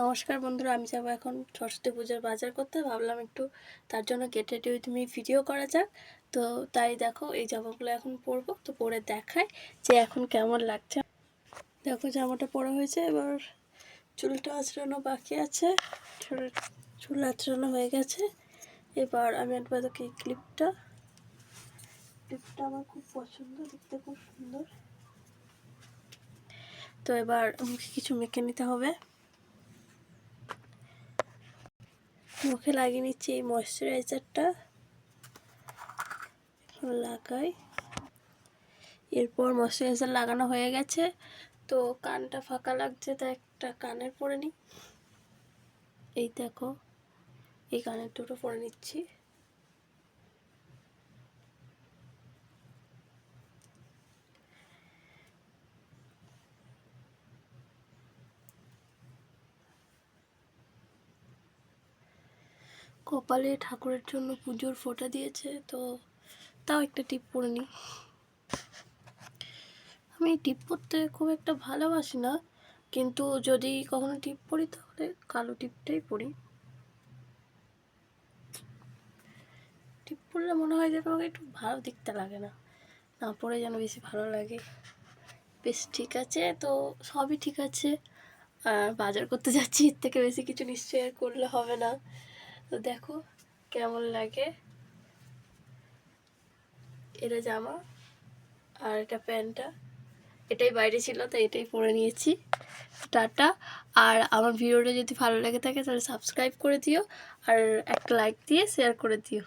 নমস্কার বন্ধুরা, আমি যাবো এখন সরস্বতী পূজার বাজার করতে। ভাবলাম একটু তার জন্য গেট রেডি হয়ে তুমি ভিডিও করা যাক। তো তাই দেখো এই জামাগুলো এখন পরবো, তো পরে দেখায় যে এখন কেমন লাগছে। দেখো জামাটা পরা হয়েছে, এবার চুলটা আঁচড়ানো বাকি আছে, চুল আঁচড়ানো হয়ে গেছে। এবার আমি আনবো দেখো এই ক্লিপটা আমার খুব পছন্দ, দেখতে খুব সুন্দর। তো এবার মুখে কিছু মেখে নিতে হবে। মুখে লাগিয়ে নিচ্ছি এই ময়শ্চারাইজারটা, লাগাই। এরপর ময়শ্চারাইজার লাগানো হয়ে গেছে, তো কানটা ফাঁকা লাগছে, তাই একটা কানের পরে নিই। এই দেখো এই কানের দুটো পরে নিচ্ছি। কপালে ঠাকুরের জন্য পুজোর ফোঁটা দিয়েছে, তো তাও একটা টিপ পরে নিই। আমি টিপ পরতে খুব একটা ভালোবাসি না, কিন্তু যদি কখনো টিপ পরি তাহলে কালো টিপটাই পরি। টিপ পরলে মনে হয় যে তোমাকে একটু ভালো দেখতে লাগে, না না পরে যেন বেশি ভালো লাগে। বেশ ঠিক আছে, তো সবই ঠিক আছে। বাজার করতে যাচ্ছি, এর থেকে বেশি কিছু নিশ্চয়ই আর করলে হবে না। তো দেখো কেমন লাগে। এটা জামা আর এটা প্যান্টটা, এটাই বাইরে ছিল তাই এটাই পরে নিয়েছি। টাটা। আর আমার ভিডিওটা যদি ভালো লেগে থাকে তাহলে সাবস্ক্রাইব করে দিও, আর একটা লাইক দিয়ে শেয়ার করে দিও।